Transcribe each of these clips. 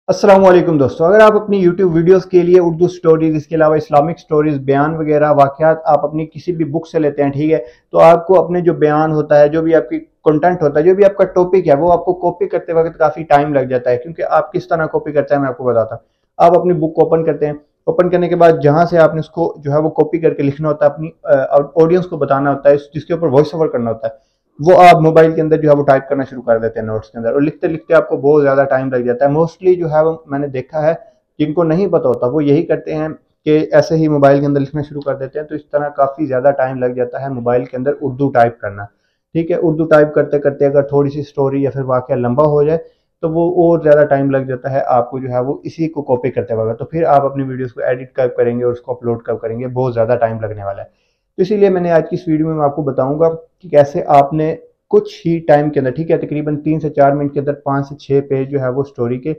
अस्सलाम वालेकुम दोस्तों, अगर आप अपनी YouTube वीडियोस के लिए उर्दू स्टोरीज, इसके अलावा इस्लामिक स्टोरीज, बयान वगैरह वाक़यात आप अपनी किसी भी बुक से लेते हैं, ठीक है, तो आपको अपने जो बयान होता है, जो भी आपकी कंटेंट होता है, जो भी आपका टॉपिक है, वो आपको कॉपी करते वक्त काफ़ी टाइम लग जाता है। क्योंकि आप किस तरह कॉपी करते हैं मैं आपको बताता हूँ। आप अपनी बुक को ओपन करते हैं, ओपन करने के बाद जहाँ से आपने उसको जो है वो कॉपी करके लिखना होता है, अपनी ऑडियंस को बताना होता है, जिसके ऊपर वॉइस ओवर करना होता है, वो आप मोबाइल के अंदर जो है वो टाइप करना शुरू कर देते हैं नोट्स के अंदर, और लिखते लिखते आपको बहुत ज़्यादा टाइम लग जाता है। मोस्टली जो है वो मैंने देखा है, जिनको नहीं पता होता वो यही करते हैं कि ऐसे ही मोबाइल के अंदर लिखना शुरू कर देते हैं, तो इस तरह काफ़ी ज़्यादा टाइम लग जाता है मोबाइल के अंदर उर्दू टाइप करना। ठीक है, उर्दू टाइप करते करते अगर थोड़ी सी स्टोरी या फिर वाक़या लंबा हो जाए तो वो और ज़्यादा टाइम लग जाता है आपको जो है वो इसी को कॉपी करते वक्त। तो फिर आप अपनी वीडियोज़ को एडिट कब करेंगे और उसको अपलोड कब करेंगे, बहुत ज़्यादा टाइम लगने वाला है। तो इसीलिए मैंने आज की इस वीडियो में मैं आपको बताऊंगा कि कैसे आपने कुछ ही टाइम के अंदर, ठीक है, तकरीबन 3 से 4 मिनट के अंदर 5 से 6 पेज जो है वो स्टोरी के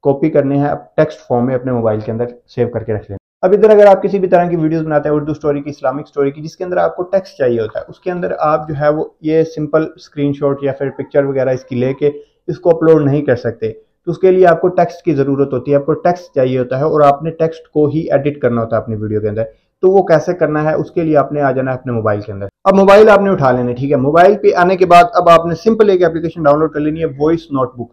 कॉपी करने हैं, टेक्स्ट फॉर्म में अपने मोबाइल के अंदर सेव करके रख लें। अब इधर अगर आप किसी भी तरह की वीडियोस बनाते हैं, उर्दू स्टोरी की, इस्लामिक स्टोरी की, जिसके अंदर आपको टेक्स्ट चाहिए होता है, उसके अंदर आप जो है वो ये सिंपल स्क्रीनशॉट या फिर पिक्चर वगैरह इसकी लेके इसको अपलोड नहीं कर सकते। तो उसके लिए आपको टेक्स्ट की ज़रूरत होती है, आपको टेक्स्ट चाहिए होता है और आपने टेक्स्ट को ही एडिट करना होता है अपनी वीडियो के अंदर। तो वो कैसे करना है, उसके लिए आपने आ जाना है अपने मोबाइल के अंदर। अब मोबाइल आपने उठा लेना, ठीक है, मोबाइल पे आने के बाद अब आपने सिंपल एक एप्लीकेशन डाउनलोड कर लेनी है, वॉइस नोटबुक।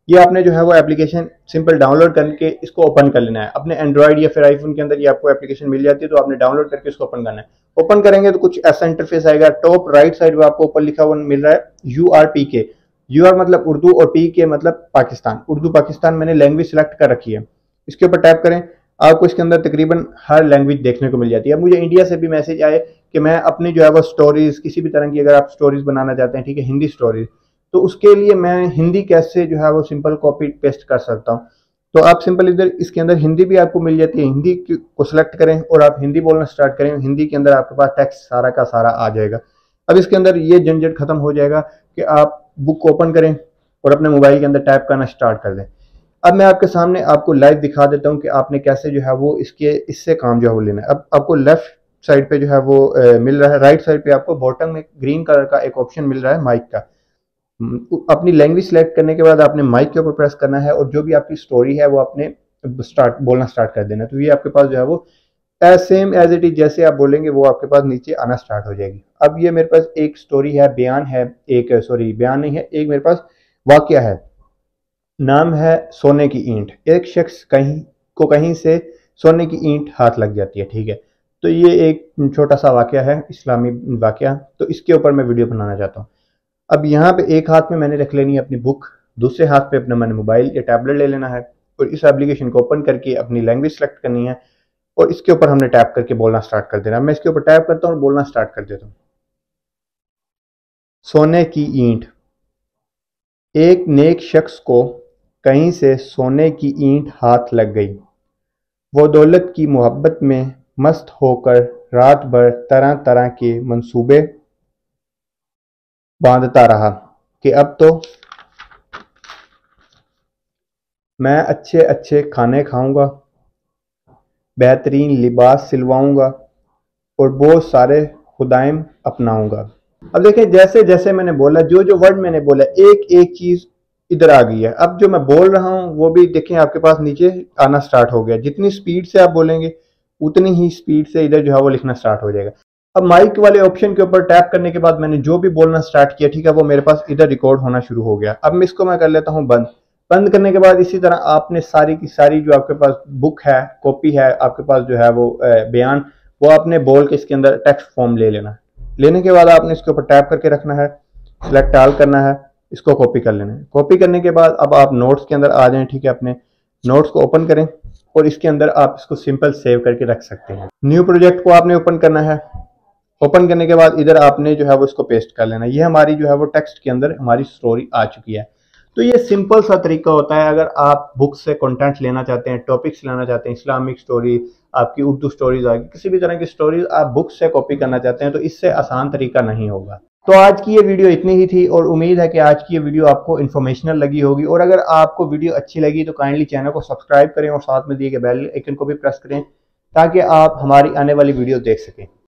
ये आपने जो है वो एप्लीकेशन सिंपल डाउनलोड करके इसको ओपन कर लेना है। अपने एंड्रॉइड या फिर आईफोन के अंदर ये आपको एप्लीकेशन मिल जाती है, तो आपने डाउनलोड करके इसको ओपन करना है। ओपन करेंगे तो कुछ ऐसा इंटरफेस आएगा। टॉप राइट साइड में आपको ऊपर लिखा हुआ मिल रहा है URPK। UR मतलब उर्दू और PK मतलब पाकिस्तान। उर्दू पाकिस्तान मैंने लैंग्वेज सेलेक्ट कर रखी है। इसके ऊपर टैप करें, आपको इसके अंदर तकरीबन हर लैंग्वेज देखने को मिल जाती है। अब मुझे इंडिया से भी मैसेज आए कि मैं अपनी जो है वो स्टोरीज, किसी भी तरह की अगर आप स्टोरीज बनाना चाहते हैं, ठीक है, हिंदी स्टोरीज, तो उसके लिए मैं हिंदी कैसे जो है वो सिंपल कॉपी पेस्ट कर सकता हूँ। तो आप सिंपल इधर इसके अंदर हिंदी भी आपको मिल जाती है, हिंदी को सिलेक्ट करें और आप हिंदी बोलना स्टार्ट करें। हिंदी के अंदर आपके पास टेक्स्ट सारा का सारा आ जाएगा। अब इसके अंदर ये झंझट खत्म हो जाएगा कि आप बुक ओपन करें और अपने मोबाइल के अंदर टाइप करना स्टार्ट कर दें। अब मैं आपके सामने आपको लाइव दिखा देता हूँ कि आपने कैसे जो है वो इससे काम जो है वो लेना है। अब आपको लेफ्ट साइड पे जो है वो मिल रहा है, राइट साइड पे आपको बॉटम में ग्रीन कलर का एक ऑप्शन मिल रहा है माइक का। अपनी लैंग्वेज सेलेक्ट करने के बाद आपने माइक के ऊपर प्रेस करना है और जो भी आपकी स्टोरी है वो आपने बोलना स्टार्ट कर देना है। तो ये आपके पास जो है वो सेम एज इट इज, जैसे आप बोलेंगे वो आपके पास नीचे आना स्टार्ट हो जाएगी। अब ये मेरे पास एक स्टोरी है, बयान है, एक सॉरी बयान नहीं है, एक मेरे पास वाकया है। नाम है सोने की ईंट। एक शख्स कहीं से सोने की ईंट हाथ लग जाती है, ठीक है। तो ये एक छोटा सा वाकया है, इस्लामी वाकया। तो इसके ऊपर मैं वीडियो बनाना चाहता हूँ। अब यहाँ पे एक हाथ में मैंने रख लेनी है अपनी बुक, दूसरे हाथ पे अपना मैंने मोबाइल या टैबलेट ले लेना है और इस एप्लीकेशन को ओपन करके अपनी लैंग्वेज सेलेक्ट करनी है और इसके ऊपर हमने टैप करके बोलना स्टार्ट कर देना। मैं इसके ऊपर टैप करता हूँ और बोलना स्टार्ट कर देता हूँ। सोने की ईंट। एक नेक शख्स को कहीं से सोने की ईंट हाथ लग गई। वो दौलत की मोहब्बत में मस्त होकर रात भर तरह तरह के मंसूबे बांधता रहा कि अब तो मैं अच्छे अच्छे खाने खाऊंगा, बेहतरीन लिबास सिलवाऊंगा और बहुत सारे खुदाइम अपनाऊंगा। अब देखें, जैसे जैसे मैंने बोला, जो जो वर्ड मैंने बोला, एक एक चीज इधर आ गई है। अब जो मैं बोल रहा हूं वो भी देखें आपके पास नीचे आना स्टार्ट हो गया। जितनी स्पीड से आप बोलेंगे उतनी ही स्पीड से इधर जो है वो लिखना स्टार्ट हो जाएगा। अब माइक वाले ऑप्शन के ऊपर टैप करने के बाद मैंने जो भी बोलना स्टार्ट किया, ठीक है, वो मेरे पास इधर रिकॉर्ड होना शुरू हो गया। अब इसको मैं कर लेता हूँ बंद। बंद करने के बाद इसी तरह आपने सारी की सारी जो आपके पास बुक है, कॉपी है आपके पास जो है वो बयान, वो आपने बोल के इसके अंदर टेक्स्ट फॉर्म ले लेना है। लेने के बाद आपने इसके ऊपर टैप करके रखना है, सिलेक्ट ऑल करना है, इसको कॉपी कर लेना है। कॉपी करने के बाद अब आप नोट्स के अंदर आ जाएं, ठीक है, अपने नोट्स को ओपन करें और इसके अंदर आप इसको सिंपल सेव करके रख सकते हैं। न्यू प्रोजेक्ट को आपने ओपन करना है। ओपन करने के बाद इधर आपने जो है वो इसको पेस्ट कर लेना। ये हमारी जो है वो टेक्स्ट के अंदर हमारी स्टोरी आ चुकी है। तो ये सिंपल सा तरीका होता है अगर आप बुक से कंटेंट लेना चाहते हैं, टॉपिक्स लेना चाहते हैं, इस्लामिक स्टोरी, आपकी उर्दू स्टोरीज आ गई, किसी भी तरह की स्टोरीज आप बुक से कॉपी करना चाहते हैं, तो इससे आसान तरीका नहीं होगा। तो आज की ये वीडियो इतनी ही थी और उम्मीद है कि आज की ये वीडियो आपको इन्फॉर्मेशनल लगी होगी। और अगर आपको वीडियो अच्छी लगी तो काइंडली चैनल को सब्सक्राइब करें और साथ में दिए गए बेल आइकन को भी प्रेस करें ताकि आप हमारी आने वाली वीडियो देख सकें।